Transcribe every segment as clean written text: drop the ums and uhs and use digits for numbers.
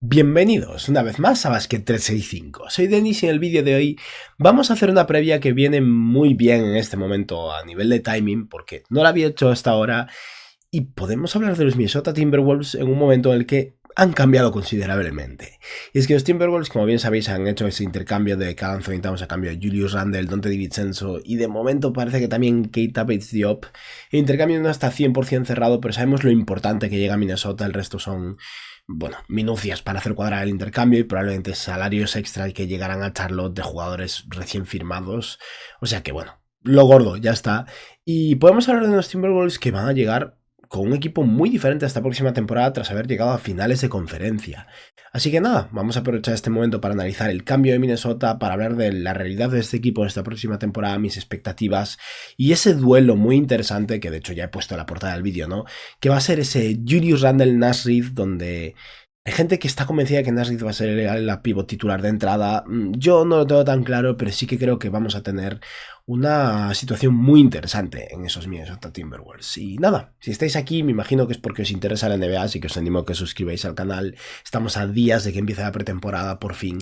Bienvenidos una vez más a Basket 365. Soy Denis y en el vídeo de hoy vamos a hacer una previa que viene muy bien en este momento a nivel de timing porque no la había hecho hasta ahora y podemos hablar de los Minnesota Timberwolves en un momento en el que han cambiado considerablemente. Y es que los Timberwolves, como bien sabéis, han hecho ese intercambio de Karl Anthony Towns a cambio de Julius Randle, Donte DiVincenzo y de momento parece que también Keita Bates-Diop. El intercambio no está 100% cerrado, pero sabemos lo importante que llega a Minnesota, el resto son minucias para hacer cuadrar el intercambio y probablemente salarios extra que llegarán a Charlotte de jugadores recién firmados. O sea que lo gordo ya está. Y podemos hablar de los Timberwolves que van a llegar con un equipo muy diferente a esta próxima temporada tras haber llegado a finales de conferencia. Así que nada, vamos a aprovechar este momento para analizar el cambio de Minnesota, para hablar de la realidad de este equipo en esta próxima temporada, mis expectativas y ese duelo muy interesante, que de hecho ya he puesto en la portada del vídeo, ¿no? Que va a ser ese Julius Randle-Naz Reid, donde hay gente que está convencida de que Naz Reid va a ser la pivot titular de entrada. Yo no lo tengo tan claro, pero sí que creo que vamos a tener una situación muy interesante en esos Minnesota Timberwolves. Y nada, si estáis aquí, me imagino que es porque os interesa la NBA, así que os animo a que suscribáis al canal. Estamos a días de que empiece la pretemporada, por fin.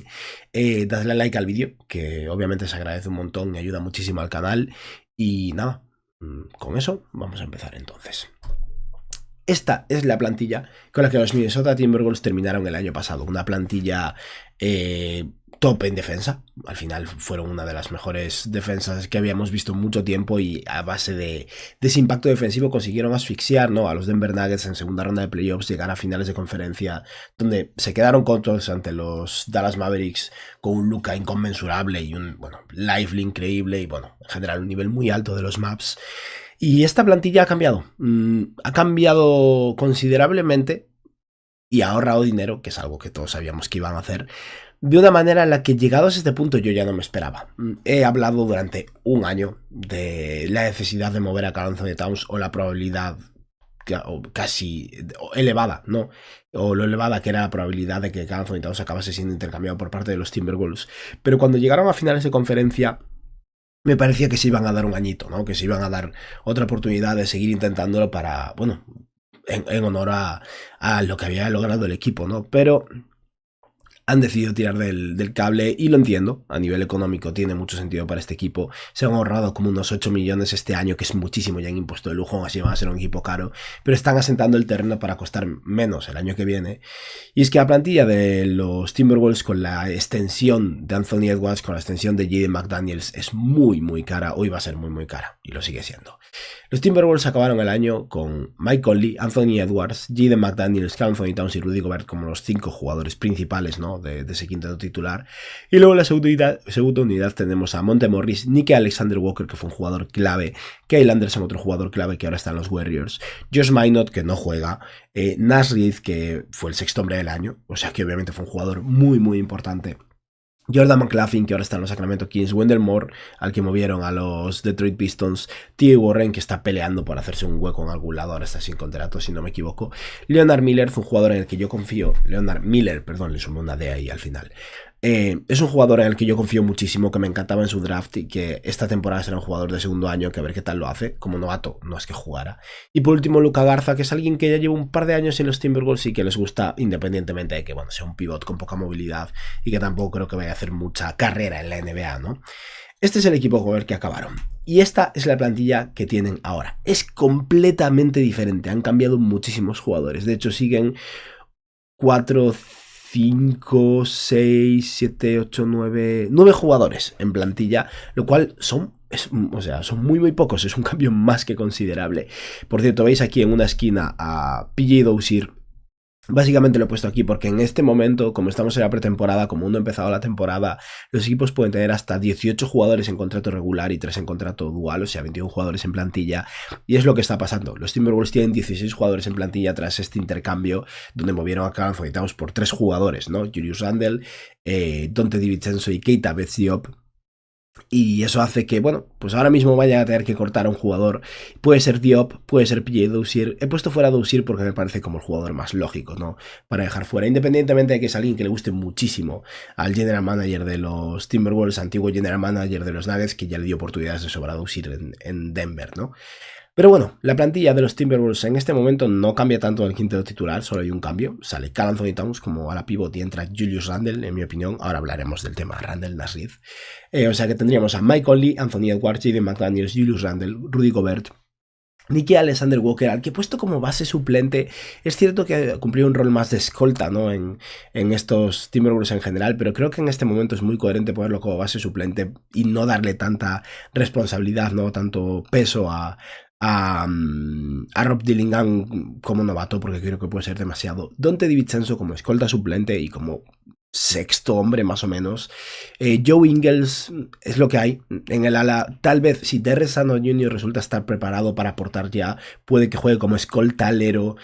Dadle like al vídeo, que obviamente se agradece un montón y ayuda muchísimo al canal. Y nada, con eso vamos a empezar entonces. Esta es la plantilla con la que los Minnesota Timberwolves terminaron el año pasado. Una plantilla top en defensa. Al final fueron una de las mejores defensas que habíamos visto en mucho tiempo y a base de ese impacto defensivo consiguieron asfixiar, ¿no?, a los Denver Nuggets en segunda ronda de playoffs, llegar a finales de conferencia donde se quedaron cortos ante los Dallas Mavericks con un Luka inconmensurable y un Lively increíble y en general un nivel muy alto de los maps. Y esta plantilla ha cambiado considerablemente y ha ahorrado dinero, que es algo que todos sabíamos que iban a hacer, de una manera en la que llegados a este punto yo ya no me esperaba. He hablado durante un año de la necesidad de mover a Karl Anthony Towns o la probabilidad casi elevada, ¿no? O lo elevada que era la probabilidad de que Karl Anthony Towns acabase siendo intercambiado por parte de los Timberwolves. Pero cuando llegaron a finales de conferencia me parecía que se iban a dar un añito, ¿no? Que se iban a dar otra oportunidad de seguir intentándolo para, en honor a lo que había logrado el equipo, ¿no? Pero han decidido tirar del cable y lo entiendo, a nivel económico tiene mucho sentido para este equipo. Se han ahorrado como unos 8 millones este año, que es muchísimo ya en impuesto de lujo, así van a ser un equipo caro, pero están asentando el terreno para costar menos el año que viene. Y es que la plantilla de los Timberwolves con la extensión de Anthony Edwards, con la extensión de Jaden McDaniels, es muy cara, hoy va a ser muy cara, y lo sigue siendo. Los Timberwolves acabaron el año con Mike Conley, Anthony Edwards, Jaden McDaniels, Karl Anthony Towns y Rudy Gobert como los 5 jugadores principales, ¿no?, de ese quinteto titular. Y luego en la segunda unidad tenemos a Monte Morris, Nickeil Alexander-Walker, que fue un jugador clave, Kyle Anderson, otro jugador clave que ahora está en los Warriors, Josh Minott, que no juega, Naz Reid, que fue el sexto hombre del año, o sea que obviamente fue un jugador muy importante, Jordan McLaughlin, que ahora está en los Sacramento Kings, Wendell Moore, al que movieron a los Detroit Pistons, T.J. Warren, que está peleando por hacerse un hueco en algún lado, ahora está sin contrato, si no me equivoco, Leonard Miller, fue un jugador en el que yo confío, Leonard Miller, perdón, le sumé una D ahí al final. Es un jugador en el que yo confío muchísimo, que me encantaba en su draft y que esta temporada será un jugador de segundo año, que a ver qué tal lo hace, como novato, no es que jugara. Y por último, Luka Garza, que es alguien que ya lleva un par de años en los Timberwolves y que les gusta, independientemente de que sea un pivot con poca movilidad y que tampoco creo que vaya a hacer mucha carrera en la NBA, ¿no? Este es el equipo con el que acabaron. Y esta es la plantilla que tienen ahora. Es completamente diferente, han cambiado muchísimos jugadores. De hecho, siguen 4, 5, 6, 7, 8, 9 jugadores en plantilla, lo cual son muy pocos, es un cambio más que considerable. Por cierto, veis aquí en una esquina a PJ Dozier. Básicamente lo he puesto aquí porque en este momento, como estamos en la pretemporada, como aún no ha empezado la temporada, los equipos pueden tener hasta 18 jugadores en contrato regular y 3 en contrato dual, o sea, 21 jugadores en plantilla, y es lo que está pasando. Los Timberwolves tienen 16 jugadores en plantilla tras este intercambio, donde movieron a Karl Anthony Towns por 3 jugadores, ¿no? Julius Randle, Donte DiVincenzo y Keita Bates-Diop. Y eso hace que, pues ahora mismo vayan a tener que cortar a un jugador. Puede ser Diop, puede ser PJ Dozier. He puesto fuera a Dozier porque me parece como el jugador más lógico, ¿no?, para dejar fuera. Independientemente de que es alguien que le guste muchísimo al general manager de los Timberwolves, antiguo general manager de los Nuggets, que ya le dio oportunidades de sobra a Dozier en Denver, ¿no? Pero bueno, la plantilla de los Timberwolves en este momento no cambia tanto en el quinteto titular, solo hay un cambio. Sale Karl Anthony Towns como a la pivot y entra Julius Randle, en mi opinión. Ahora hablaremos del tema Randle Nassif. O sea que tendríamos a Mike Conley, Anthony Edwards, Jaden McDaniels, Julius Randle, Rudy Gobert, Nicky Alexander Walker, al que he puesto como base suplente. Es cierto que cumplió un rol más de escolta, ¿no? en estos Timberwolves en general, pero creo que en este momento es muy coherente ponerlo como base suplente y no darle tanta responsabilidad, no tanto peso a Rob Dillingham como novato, porque creo que puede ser demasiado. Donte DiVincenzo como escolta suplente y como sexto hombre más o menos. Joe Ingles es lo que hay en el ala. Tal vez si Terrence Sano Jr. resulta estar preparado para aportar ya, puede que juegue como escolta alero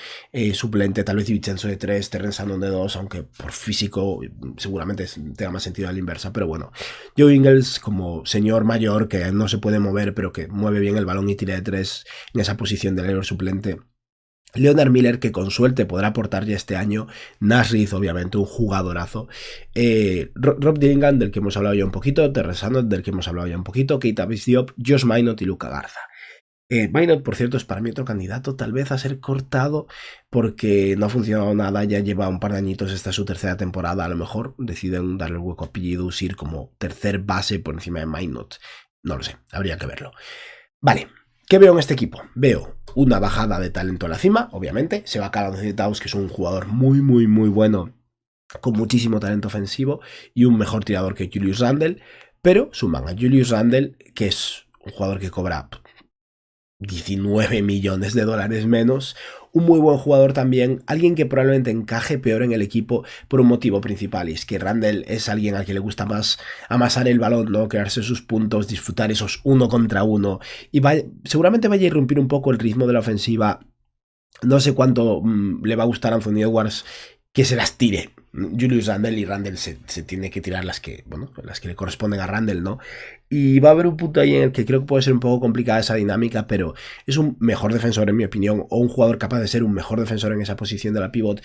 suplente, tal vez DiVincenzo de 3, Terrence Sano de 2, aunque por físico seguramente tenga más sentido a la inversa, pero bueno, Joe Ingles como señor mayor que no se puede mover pero que mueve bien el balón y tira de 3 en esa posición del alero suplente. Leonard Miller, que con suerte podrá aportar ya este año. Naz Reid, obviamente, un jugadorazo. Rob Dillingham, del que hemos hablado ya un poquito. Terrence Shannon, del que hemos hablado ya un poquito. Keita Diop, Josh Minot y Luka Garza. Minot, por cierto, es para mí otro candidato, tal vez a ser cortado, porque no ha funcionado nada. Ya lleva un par de añitos, esta es su tercera temporada. A lo mejor deciden darle el hueco a PG Usir como tercer base por encima de Minot. No lo sé, habría que verlo. Vale, ¿qué veo en este equipo? Veo una bajada de talento a la cima, obviamente. Se va a Karl Anthony Towns, que es un jugador muy, muy, muy bueno, con muchísimo talento ofensivo y un mejor tirador que Julius Randle. Pero suman a Julius Randle, que es un jugador que cobra 19 millones de dólares menos. Un muy buen jugador también, alguien que probablemente encaje peor en el equipo por un motivo principal, y es que Randle es alguien al que le gusta más amasar el balón, ¿no? Crearse sus puntos, disfrutar esos 1 contra 1, y seguramente vaya a irrumpir un poco el ritmo de la ofensiva. No sé cuánto le va a gustar a Anthony Edwards que se las tire Julius Randle, y Randle se tiene que tirar las que, bueno, las que le corresponden a Randle, ¿no? Y va a haber un punto ahí en el que creo que puede ser un poco complicada esa dinámica, pero es un mejor defensor en mi opinión, o un jugador capaz de ser un mejor defensor en esa posición de la pivot.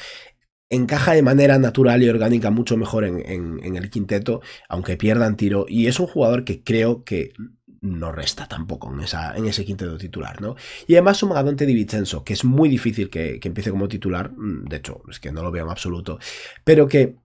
Encaja de manera natural y orgánica mucho mejor en el quinteto, aunque pierdan tiro, y es un jugador que creo que no resta tampoco en ese quinteto titular, ¿no? Y además suma a Donte DiVincenzo, que es muy difícil que empiece como titular, de hecho, es que no lo veo en absoluto, pero que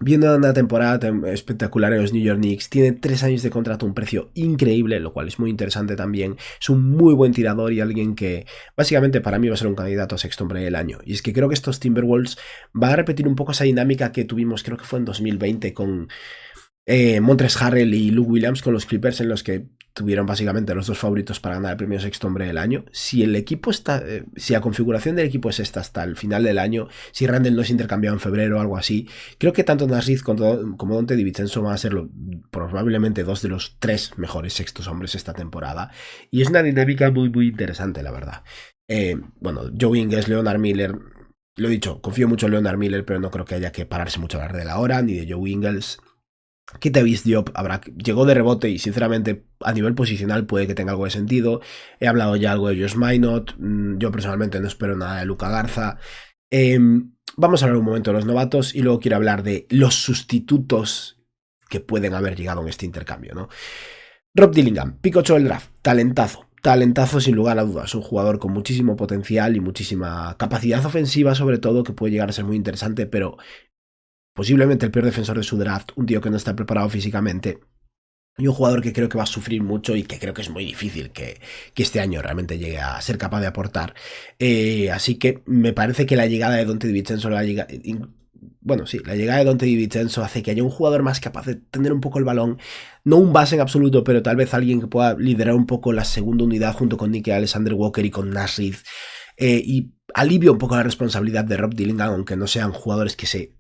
viendo una temporada espectacular en los New York Knicks, tiene 3 años de contrato, un precio increíble, lo cual es muy interesante también. Es un muy buen tirador y alguien que básicamente para mí va a ser un candidato a sexto hombre del año. Y es que creo que estos Timberwolves van a repetir un poco esa dinámica que tuvimos, creo que fue en 2020 con Montrezl Harrell y Lou Williams con los Clippers, en los que tuvieron básicamente los dos favoritos para ganar el premio sexto hombre del año. Si el equipo está, si la configuración del equipo es esta hasta el final del año, si Randle no es intercambiado en febrero o algo así, creo que tanto Naz Reid como Donte DiVincenzo van a ser probablemente 2 de los 3 mejores sextos hombres esta temporada. Y es una dinámica muy, muy interesante, la verdad. Bueno, Joe Ingles, Leonard Miller. Lo he dicho, confío mucho en Leonard Miller, pero no creo que haya que pararse mucho a hablar de la hora, ni de Joe Ingles. Keita Diop llegó de rebote y sinceramente a nivel posicional puede que tenga algo de sentido. He hablado ya algo de Josh Minot. Yo personalmente no espero nada de Luka Garza. Vamos a hablar un momento de los novatos y luego quiero hablar de los sustitutos que pueden haber llegado en este intercambio, ¿no? Rob Dillingham, pick 8 del draft, talentazo sin lugar a dudas, un jugador con muchísimo potencial y muchísima capacidad ofensiva sobre todo, que puede llegar a ser muy interesante, pero posiblemente el peor defensor de su draft, un tío que no está preparado físicamente y un jugador que creo que va a sufrir mucho y que creo que es muy difícil que este año realmente llegue a ser capaz de aportar. Así que me parece que la llegada de Donte DiVincenzo, la llegada de Donte DiVincenzo hace que haya un jugador más capaz de tener un poco el balón, no un base en absoluto, pero tal vez alguien que pueda liderar un poco la segunda unidad junto con Nicky Alexander Walker y con Naz Reid, y alivia un poco la responsabilidad de Rob Dillingham, aunque no sean jugadores que se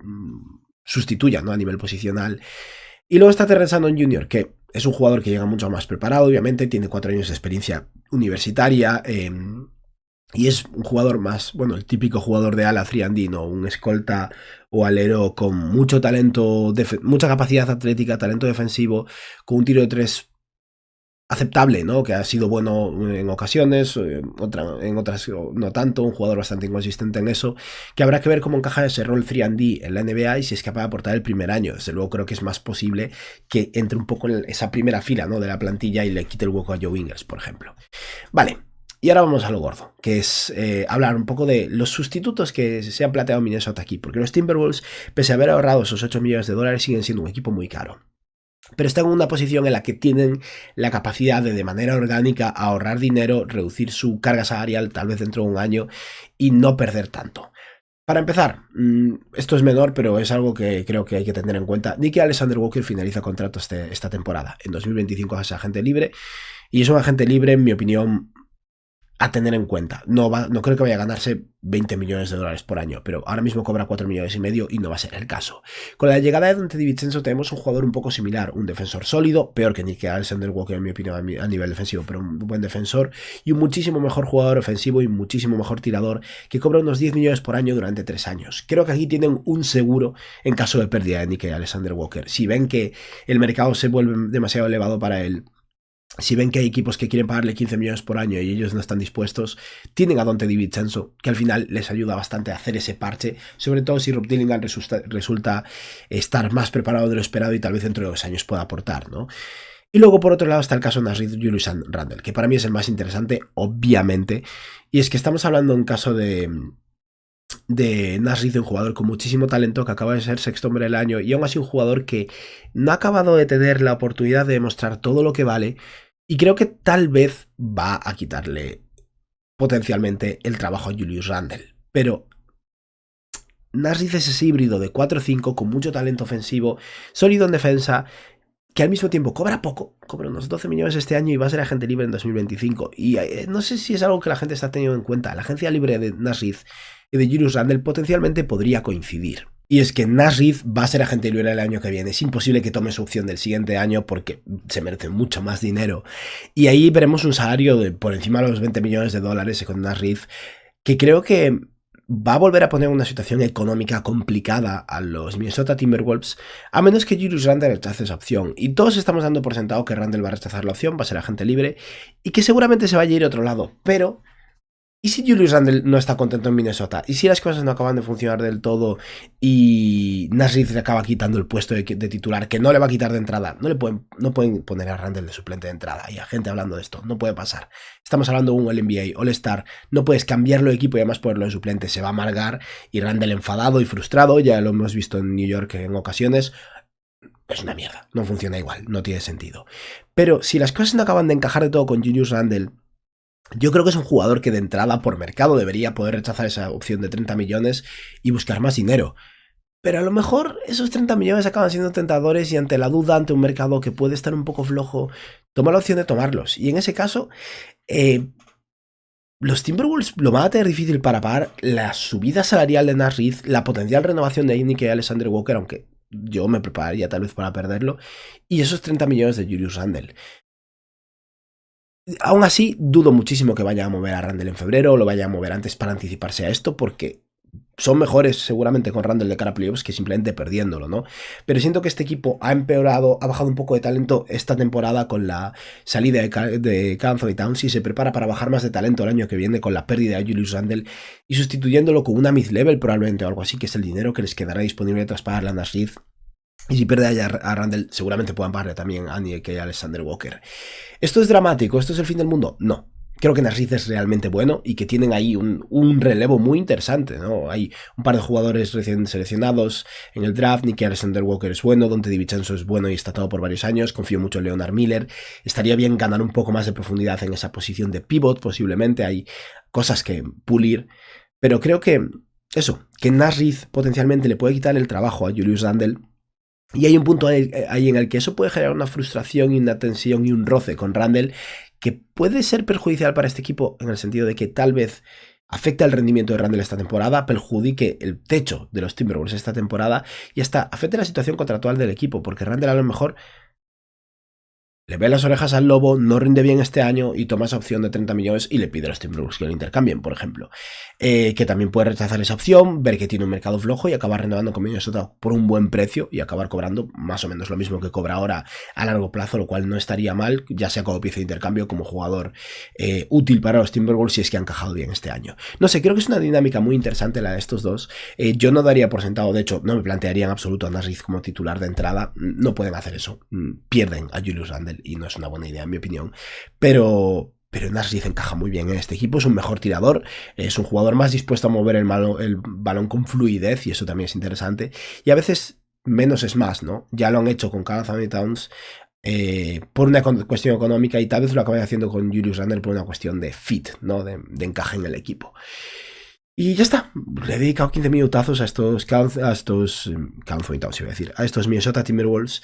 sustituyan, ¿no? A nivel posicional. Y luego está Terrence Shannon Jr., que es un jugador que llega mucho más preparado, obviamente, tiene 4 años de experiencia universitaria, y es un jugador más, bueno, el típico jugador de ala 3&D, ¿no? Un escolta o alero con mucho talento, mucha capacidad atlética, talento defensivo, con un tiro de 3 aceptable, ¿no? Que ha sido bueno en ocasiones, en otras no tanto, un jugador bastante inconsistente en eso, que habrá que ver cómo encaja ese rol 3&D en la NBA y si es capaz de aportar el primer año. Desde luego creo que es más posible que entre un poco en esa primera fila, ¿no? De la plantilla y le quite el hueco a Joe Ingles, por ejemplo. Vale, Y ahora vamos a lo gordo, que es hablar un poco de los sustitutos que se han planteado en Minnesota aquí, porque los Timberwolves, pese a haber ahorrado esos 8 millones de dólares, siguen siendo un equipo muy caro. Pero están en una posición en la que tienen la capacidad de manera orgánica ahorrar dinero, reducir su carga salarial tal vez dentro de un año y no perder tanto. Para empezar, esto es menor, pero es algo que creo que hay que tener en cuenta. Nickeil Alexander-Walker finaliza contrato esta temporada. En 2025 es agente libre y es un agente libre, en mi opinión, a tener en cuenta. No creo que vaya a ganarse 20 millones de dólares por año, pero ahora mismo cobra 4 millones y medio y no va a ser el caso. Con la llegada de Donte DiVincenzo tenemos un jugador un poco similar, un defensor sólido, peor que Nickeil Alexander-Walker en mi opinión a nivel defensivo, pero un buen defensor y un muchísimo mejor jugador ofensivo y muchísimo mejor tirador que cobra unos 10 millones por año durante 3 años. Creo que aquí tienen un seguro en caso de pérdida de Nickeil Alexander-Walker. Si ven que el mercado se vuelve demasiado elevado para él, si ven que hay equipos que quieren pagarle 15 millones por año y ellos no están dispuestos, tienen a Donte DiVincenzo, que al final les ayuda bastante a hacer ese parche, sobre todo si Rob Dillingham resulta estar más preparado de lo esperado y tal vez dentro de 2 años pueda aportar, ¿no? Y luego, por otro lado, está el caso de Nashville Julius Randle, que para mí es el más interesante, obviamente, y es que estamos hablando de un caso de Nashville, un jugador con muchísimo talento que acaba de ser sexto hombre del año y aún así un jugador que no ha acabado de tener la oportunidad de demostrar todo lo que vale. Y creo que tal vez va a quitarle potencialmente el trabajo a Julius Randle. Pero Nashville es ese híbrido de 4-5 con mucho talento ofensivo, sólido en defensa, que al mismo tiempo cobra poco, cobra unos 12 millones este año y va a ser agente libre en 2025. Y no sé si es algo que la gente está teniendo en cuenta. La agencia libre de Nashville y de Julius Randle potencialmente podría coincidir. Y es que Nashville va a ser agente libre el año que viene. Es imposible que tome su opción del siguiente año porque se merece mucho más dinero. Y ahí veremos un salario de por encima de los 20 millones de dólares con Nashville, que creo que va a volver a poner una situación económica complicada a los Minnesota Timberwolves, a menos que Julius Randle rechace esa opción. Y todos estamos dando por sentado que Randle va a rechazar la opción, va a ser agente libre y que seguramente se vaya a ir a otro lado. Pero ¿y si Julius Randle no está contento en Minnesota? ¿Y si las cosas no acaban de funcionar del todo y Nashville le acaba quitando el puesto de titular, que no le va a quitar de entrada? No pueden poner a Randle de suplente de entrada. Y a gente hablando de esto, no puede pasar. Estamos hablando de un All-NBA, All-Star. No puedes cambiarlo de equipo y además ponerlo de suplente. Se va a amargar y Randle enfadado y frustrado, ya lo hemos visto en New York en ocasiones. Es una mierda, no funciona igual, no tiene sentido. Pero si las cosas no acaban de encajar de todo con Julius Randle, yo creo que es un jugador que de entrada por mercado debería poder rechazar esa opción de 30 millones y buscar más dinero. Pero a lo mejor esos 30 millones acaban siendo tentadores y ante la duda, ante un mercado que puede estar un poco flojo, toma la opción de tomarlos. Y en ese caso, los Timberwolves lo van a tener difícil para pagar la subida salarial de Nashville, la potencial renovación de Nickeil Alexander-Walker, aunque yo me prepararía tal vez para perderlo, y esos 30 millones de Julius Randle. Aún así, dudo muchísimo que vaya a mover a Randle en febrero o lo vaya a mover antes para anticiparse a esto, porque son mejores seguramente con Randle de cara a playoffs que simplemente perdiéndolo, ¿no? Pero siento que este equipo ha empeorado, ha bajado un poco de talento esta temporada con la salida de Anthony Towns y se prepara para bajar más de talento el año que viene con la pérdida de Julius Randle y sustituyéndolo con una mid-level probablemente o algo así, que es el dinero que les quedará disponible tras pagar a Nashville. Y si pierde a Randle, seguramente puedan pagarle también a Nickeil Alexander-Walker. ¿Esto es dramático? ¿Esto es el fin del mundo? No. Creo que Nashville es realmente bueno y que tienen ahí un relevo muy interesante, ¿no? Hay un par de jugadores recién seleccionados en el draft. Nickeil Alexander-Walker es bueno, Donte DiVincenzo es bueno y está atado por varios años. Confío mucho en Leonard Miller. Estaría bien ganar un poco más de profundidad en esa posición de pivot, posiblemente. Hay cosas que pulir. Pero creo que que Nashville potencialmente le puede quitar el trabajo a Julius Randle. Y hay un punto ahí en el que eso puede generar una frustración y una tensión y un roce con Randle que puede ser perjudicial para este equipo en el sentido de que tal vez afecte el rendimiento de Randle esta temporada, perjudique el techo de los Timberwolves esta temporada y hasta afecte la situación contractual del equipo, porque Randle a lo mejor le ve las orejas al lobo, no rinde bien este año y toma esa opción de 30 millones y le pide a los Timberwolves que lo intercambien, por ejemplo. Que también puede rechazar esa opción, ver que tiene un mercado flojo y acabar renovando con Minnesota por un buen precio y acabar cobrando más o menos lo mismo que cobra ahora a largo plazo, lo cual no estaría mal, ya sea como pieza de intercambio, como jugador útil para los Timberwolves si es que han encajado bien este año. No sé, creo que es una dinámica muy interesante la de estos dos. Yo no daría por sentado, de hecho, no me plantearía en absoluto a Nashville como titular de entrada. No pueden hacer eso. Pierden a Julius Randle y no es una buena idea en mi opinión. Pero pero Naz Reid encaja muy bien en este equipo, es un mejor tirador, es un jugador más dispuesto a mover el balón con fluidez, y eso también es interesante, y a veces menos es más, ¿no? Ya lo han hecho con Karl Anthony Towns por una cuestión económica, y tal vez lo acaben haciendo con Julius Randle por una cuestión de fit, ¿no? De encaje en el equipo. Y ya está, le he dedicado 15 minutazos a estos Anthony Towns, iba a decir, a estos Minnesota Timberwolves.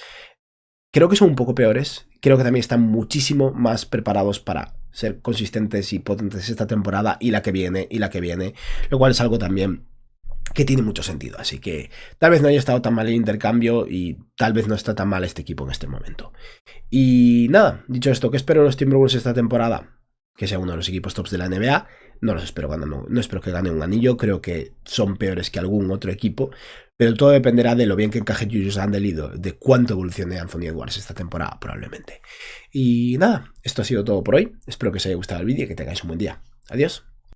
Creo que son un poco peores. Creo que también están muchísimo más preparados para ser consistentes y potentes esta temporada y la que viene, lo cual es algo también que tiene mucho sentido. Así que tal vez no haya estado tan mal el intercambio y tal vez no está tan mal este equipo en este momento. Y nada, dicho esto, ¿qué espero de los Timberwolves esta temporada? Que sea uno de los equipos tops de la NBA. No los espero ganando, no espero que gane un anillo, creo que son peores que algún otro equipo, pero todo dependerá de lo bien que encaje Julius Randle y de cuánto evolucione Anthony Edwards esta temporada, probablemente. Y nada, esto ha sido todo por hoy. Espero que os haya gustado el vídeo y que tengáis un buen día. Adiós.